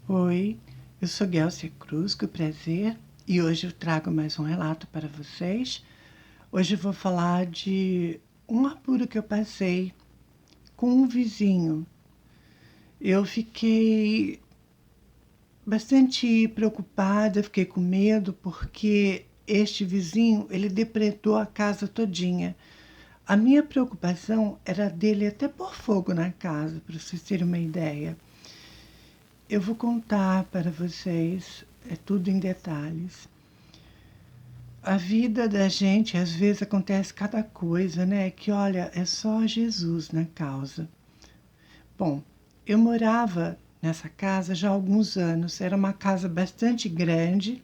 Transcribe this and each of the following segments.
Oi, eu sou Guelcia Cruz, com prazer, e hoje eu trago mais um relato para vocês. Hoje eu vou falar de um apuro que eu passei com um vizinho. Eu fiquei bastante preocupada, fiquei com medo, porque este vizinho, ele depredou a casa todinha. A minha preocupação era dele até pôr fogo na casa, para vocês terem uma ideia. Eu vou contar para vocês, é tudo em detalhes. A vida da gente, às vezes, acontece cada coisa, né? Que olha, é só Jesus na causa. Bom, eu morava nessa casa já há alguns anos. Era uma casa bastante grande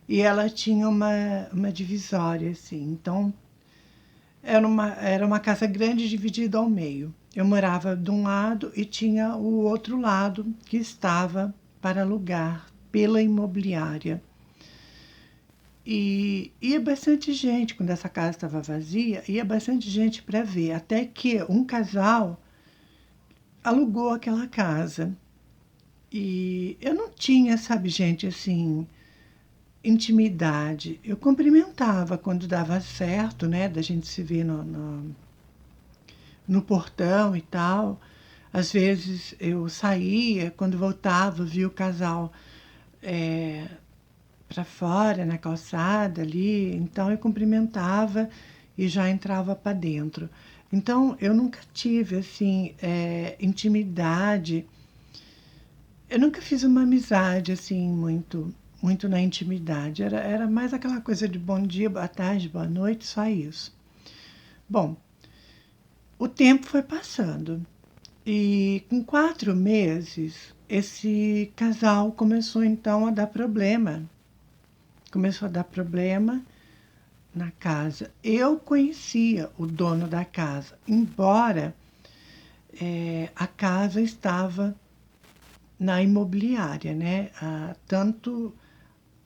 e ela tinha uma divisória, assim. Então, era uma casa grande dividida ao meio. Eu morava de um lado e tinha o outro lado que estava para alugar pela imobiliária. E ia bastante gente, quando essa casa estava vazia, ia bastante gente para ver, até que um casal alugou aquela casa. E eu não tinha, sabe, gente, assim, intimidade. Eu cumprimentava quando dava certo, né, da gente se ver no portão e tal. Às vezes eu saía, quando voltava, via o casal para fora, na calçada ali, então eu cumprimentava e já entrava para dentro. Então eu nunca tive assim intimidade. Eu nunca fiz uma amizade assim muito na intimidade. Era mais aquela coisa de bom dia, boa tarde, boa noite, só isso. Bom, o tempo foi passando e com 4 meses esse casal começou então a dar problema. Começou a dar problema na casa. Eu conhecia o dono da casa, embora a casa estava na imobiliária, né? Tanto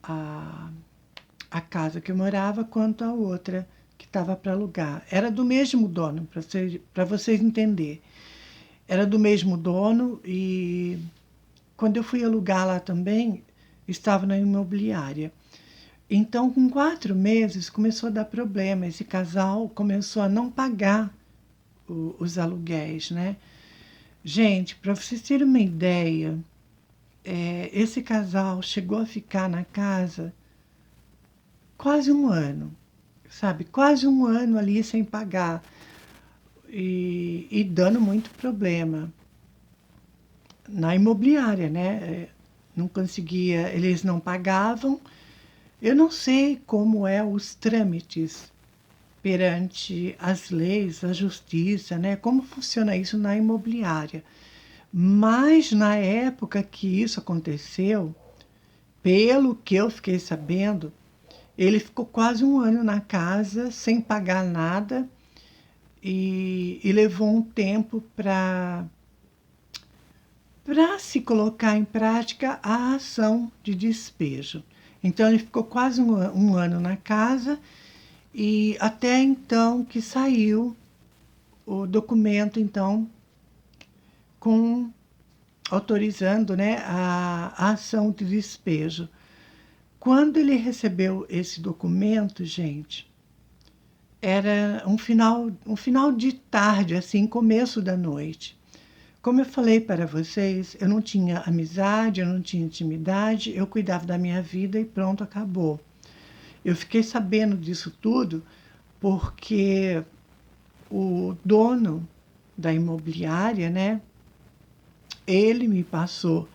a, a casa que eu morava quanto a outra que estava para alugar. Era do mesmo dono, para vocês entenderem. Era do mesmo dono e quando eu fui alugar lá também, estava na imobiliária. Então, com 4 meses, começou a dar problema. Esse casal começou a não pagar os aluguéis, né? Gente, para vocês terem uma ideia, esse casal chegou a ficar na casa quase um ano, sabe? Quase um ano ali sem pagar e dando muito problema na imobiliária, né? Não conseguia, eles não pagavam. Eu não sei como é os trâmites perante as leis, a justiça, né? Como funciona isso na imobiliária. Mas na época que isso aconteceu, pelo que eu fiquei sabendo, ele ficou quase um ano na casa sem pagar nada e levou um tempo para se colocar em prática a ação de despejo. Então ele ficou quase um ano na casa e até então que saiu o documento então com autorizando, né, a ação de despejo. Quando ele recebeu esse documento, gente, era um final de tarde, assim, começo da noite. Como eu falei para vocês, eu não tinha amizade, eu não tinha intimidade, eu cuidava da minha vida e pronto, acabou. Eu fiquei sabendo disso tudo porque o dono da imobiliária, né, ele me passou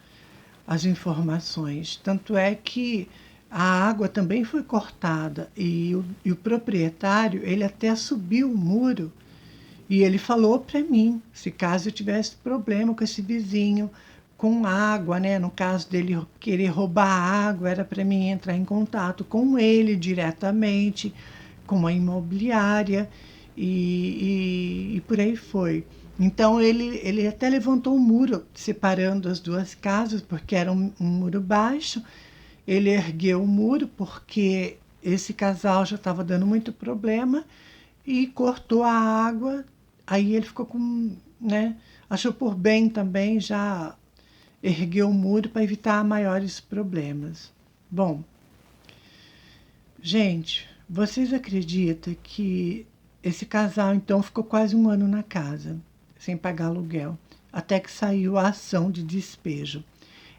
as informações. Tanto é que a água também foi cortada e o proprietário, ele até subiu o muro e ele falou para mim, se caso eu tivesse problema com esse vizinho, com água, né? No caso dele querer roubar água, era para mim entrar em contato com ele diretamente, com a imobiliária e por aí foi. Então ele até levantou um muro separando as duas casas, porque era um muro baixo. Ele ergueu o muro porque esse casal já estava dando muito problema e cortou a água. Aí ele ficou com, né? Achou por bem também já erguer o muro para evitar maiores problemas. Bom, gente, vocês acreditam que esse casal então ficou quase um ano na casa, sem pagar aluguel, até que saiu a ação de despejo.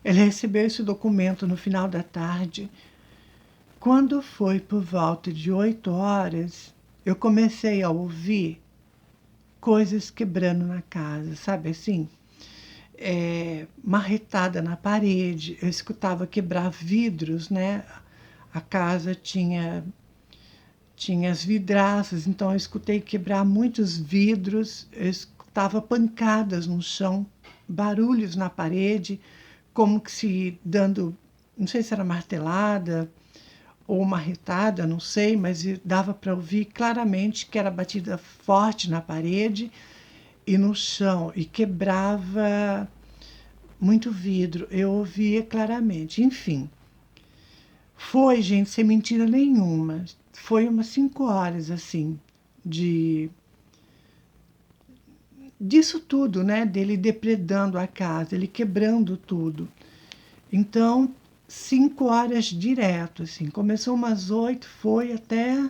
Ele recebeu esse documento no final da tarde. Quando foi por volta de 8 horas, eu comecei a ouvir coisas quebrando na casa, sabe assim? Marretada na parede, eu escutava quebrar vidros, né? A casa tinha as vidraças, então eu escutei quebrar muitos vidros, eu escutava pancadas no chão, barulhos na parede, como que se dando, não sei se era martelada ou marretada, não sei, mas dava para ouvir claramente que era batida forte na parede e no chão, e quebrava muito vidro, eu ouvia claramente. Enfim, foi, gente, sem mentira nenhuma, foi umas 5 horas, assim, de disso tudo, né? Dele depredando a casa, ele quebrando tudo. Então, 5 horas direto, assim. Começou umas 8, foi até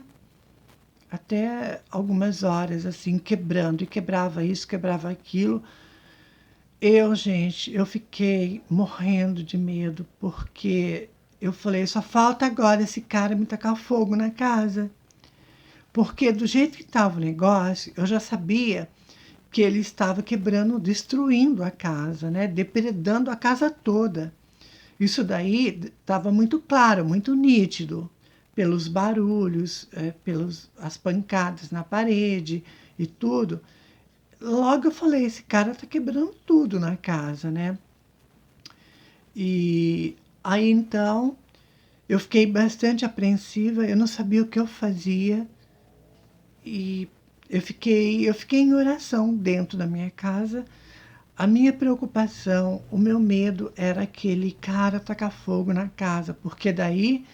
algumas horas, assim, quebrando. E quebrava isso, quebrava aquilo. Gente, eu fiquei morrendo de medo, porque eu falei, só falta agora esse cara me tacar fogo na casa. Porque do jeito que estava o negócio, eu já sabia que ele estava quebrando, destruindo a casa, né? Depredando a casa toda. Isso daí estava muito claro, muito nítido, pelos barulhos, pelas as pancadas na parede e tudo. Logo eu falei, esse cara está quebrando tudo na casa, né? E aí então eu fiquei bastante apreensiva, eu não sabia o que eu fazia e eu fiquei em oração dentro da minha casa. A minha preocupação, o meu medo era aquele cara tacar fogo na casa, porque daí,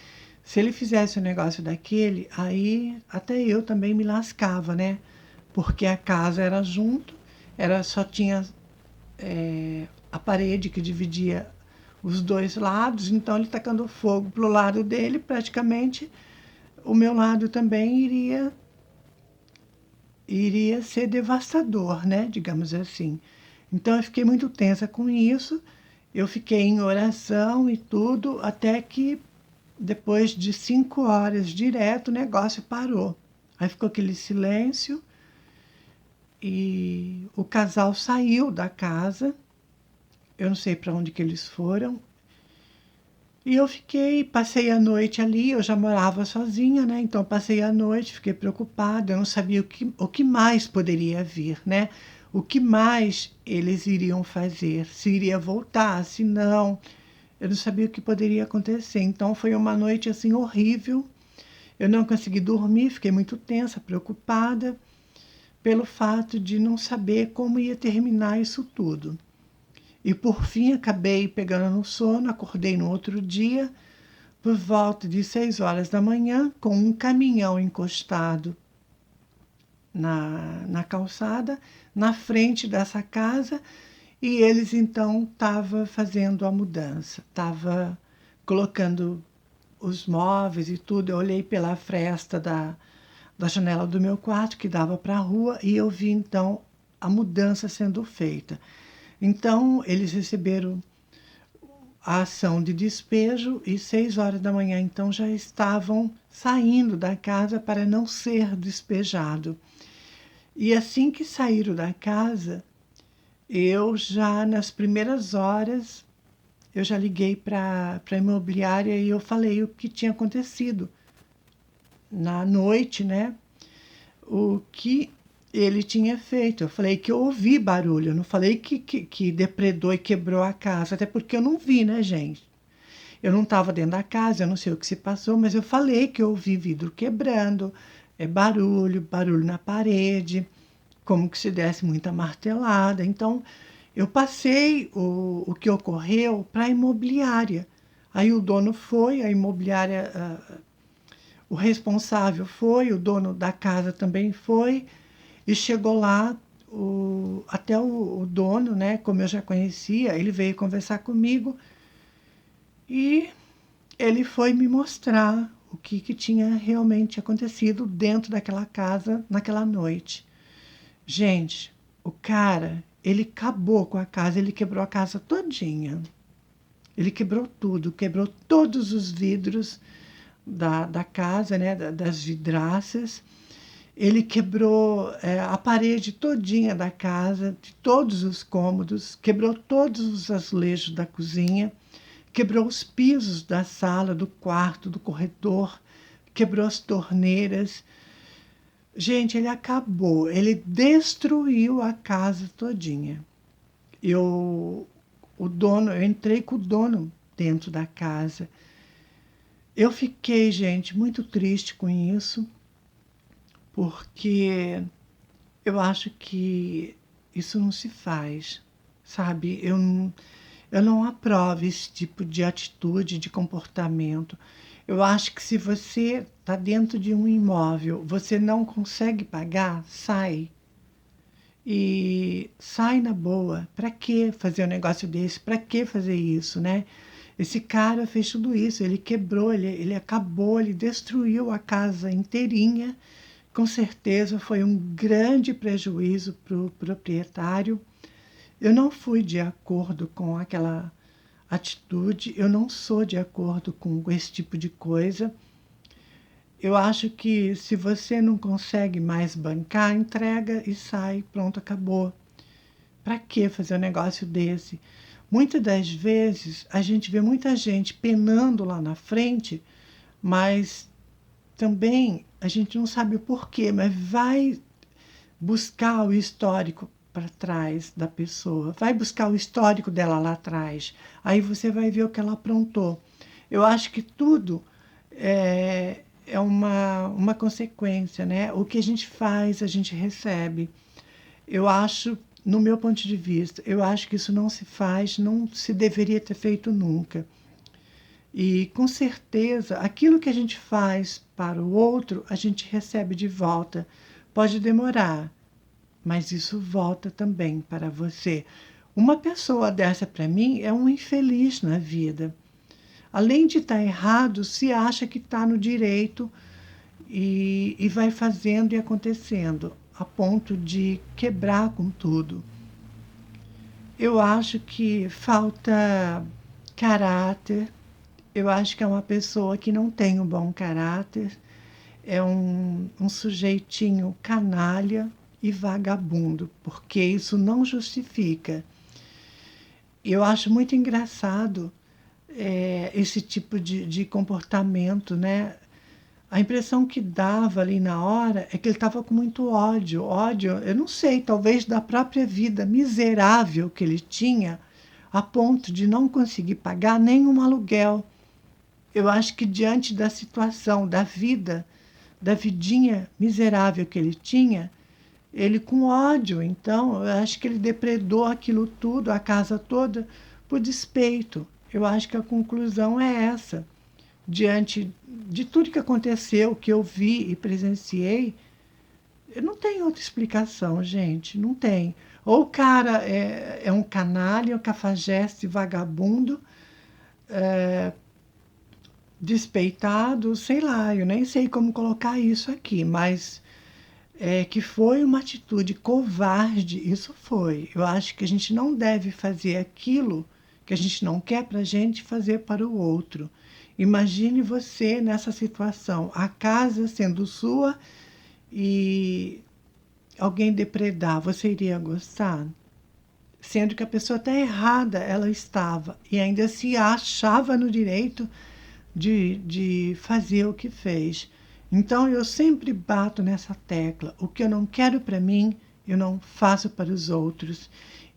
se ele fizesse um negócio daquele, aí até eu também me lascava, né? Porque a casa era junto, só tinha a parede que dividia os dois lados, então ele tacando fogo pro lado dele, praticamente o meu lado também iria ser devastador, né? Digamos assim. Então eu fiquei muito tensa com isso. Eu fiquei em oração e tudo, até que depois de 5 horas direto o negócio parou. Aí ficou aquele silêncio e o casal saiu da casa. Eu não sei para onde que eles foram. E eu passei a noite ali, eu já morava sozinha, né? Então passei a noite, fiquei preocupada, eu não sabia o que mais poderia vir, né? O que mais eles iriam fazer, se iria voltar, se não, eu não sabia o que poderia acontecer. Então foi uma noite assim horrível. Eu não consegui dormir, fiquei muito tensa, preocupada pelo fato de não saber como ia terminar isso tudo. E por fim acabei pegando no sono, acordei no outro dia, por volta de 6 horas da manhã, com um caminhão encostado na calçada, na frente dessa casa, e eles então estavam fazendo a mudança, estavam colocando os móveis e tudo. Eu olhei pela fresta da janela do meu quarto, que dava para a rua, e eu vi então a mudança sendo feita. Então, eles receberam a ação de despejo e 6 horas da manhã, então, já estavam saindo da casa para não ser despejado. E assim que saíram da casa, eu já nas primeiras horas, eu já liguei para a imobiliária e eu falei o que tinha acontecido na noite, né? O que ele tinha feito. Eu falei que eu ouvi barulho, eu não falei que depredou e quebrou a casa, até porque eu não vi, né, gente? Eu não estava dentro da casa, eu não sei o que se passou, mas eu falei que eu ouvi vidro quebrando, barulho na parede, como que se desse muita martelada. Então, eu passei o que ocorreu para a imobiliária. Aí o dono foi, a imobiliária, o responsável foi, o dono da casa também foi, e chegou lá, até o dono, né, como eu já conhecia, ele veio conversar comigo e ele foi me mostrar o que tinha realmente acontecido dentro daquela casa naquela noite. Gente, o cara, ele acabou com a casa, ele quebrou a casa todinha. Ele quebrou tudo, quebrou todos os vidros da casa, né, das vidraças. Ele quebrou a parede todinha da casa, de todos os cômodos, quebrou todos os azulejos da cozinha, quebrou os pisos da sala, do quarto, do corredor, quebrou as torneiras. Gente, ele acabou, ele destruiu a casa todinha. Eu, eu entrei com o dono dentro da casa. Eu fiquei, gente, muito triste com isso, porque eu acho que isso não se faz, sabe? Eu não aprovo esse tipo de atitude, de comportamento. Eu acho que se você está dentro de um imóvel, você não consegue pagar, sai. E sai na boa. Para que fazer um negócio desse? Para que fazer isso, né? Esse cara fez tudo isso, ele quebrou, ele acabou, ele destruiu a casa inteirinha. Com certeza foi um grande prejuízo para o proprietário. Eu não fui de acordo com aquela atitude, eu não sou de acordo com esse tipo de coisa. Eu acho que se você não consegue mais bancar, entrega e sai, pronto, acabou. Para que fazer um negócio desse? Muitas das vezes a gente vê muita gente penando lá na frente, mas também a gente não sabe o porquê, mas vai buscar o histórico para trás da pessoa, vai buscar o histórico dela lá atrás, aí você vai ver o que ela aprontou. Eu acho que tudo é uma consequência, né? O que a gente faz, a gente recebe. Eu acho, no meu ponto de vista, eu acho que isso não se faz, não se deveria ter feito nunca. E com certeza, aquilo que a gente faz para o outro, a gente recebe de volta. Pode demorar, mas isso volta também para você. Uma pessoa dessa, para mim, é um infeliz na vida. Além de estar errado, se acha que está no direito e vai fazendo e acontecendo, a ponto de quebrar com tudo. Eu acho que falta caráter. Eu acho que é uma pessoa que não tem um bom caráter, é um sujeitinho canalha e vagabundo, porque isso não justifica. Eu acho muito engraçado esse tipo de comportamento, né? A impressão que dava ali na hora é que ele estava com muito ódio. Ódio, eu não sei, talvez da própria vida miserável que ele tinha, a ponto de não conseguir pagar nenhum aluguel. Eu acho que diante da situação, da vida, da vidinha miserável que ele tinha, ele com ódio. Então, eu acho que ele depredou aquilo tudo, a casa toda, por despeito. Eu acho que a conclusão é essa. Diante de tudo que aconteceu, que eu vi e presenciei, eu não tem outra explicação, gente, não tem. Ou o cara é um canalha, um cafajeste vagabundo, despeitado, sei lá, eu nem sei como colocar isso aqui, mas que foi uma atitude covarde, isso foi. Eu acho que a gente não deve fazer aquilo que a gente não quer para a gente fazer para o outro. Imagine você nessa situação, a casa sendo sua e alguém depredar, você iria gostar? Sendo que a pessoa está errada, ela estava, e ainda se achava no direito de fazer o que fez. Então eu sempre bato nessa tecla. O que eu não quero para mim, eu não faço para os outros.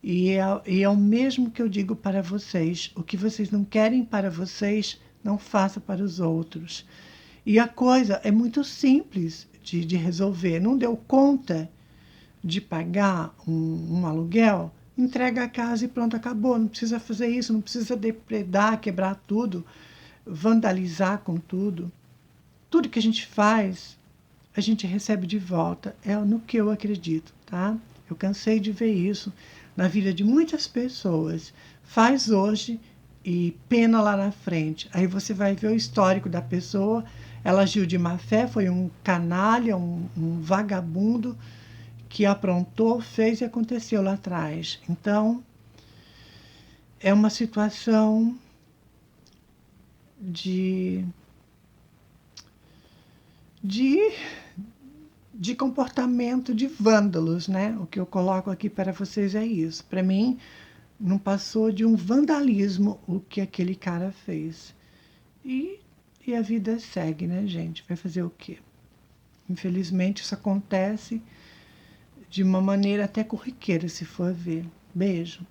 E é o mesmo que eu digo para vocês. O que vocês não querem para vocês, não faça para os outros. E a coisa é muito simples de resolver. Não deu conta de pagar um aluguel? Entrega a casa e pronto, acabou. Não precisa fazer isso, não precisa depredar, quebrar tudo, vandalizar com tudo. Tudo que a gente faz, a gente recebe de volta. É no que eu acredito, tá? Eu cansei de ver isso na vida de muitas pessoas. Faz hoje e pena lá na frente. Aí você vai ver o histórico da pessoa. Ela agiu de má fé, foi um canalha, um vagabundo que aprontou, fez e aconteceu lá atrás. Então, é uma situação de, de, de comportamento de vândalos, né? O que eu coloco aqui para vocês é isso. Para mim, não passou de um vandalismo o que aquele cara fez. E a vida segue, né, gente? Vai fazer o quê? Infelizmente, isso acontece de uma maneira até corriqueira, se for ver. Beijo.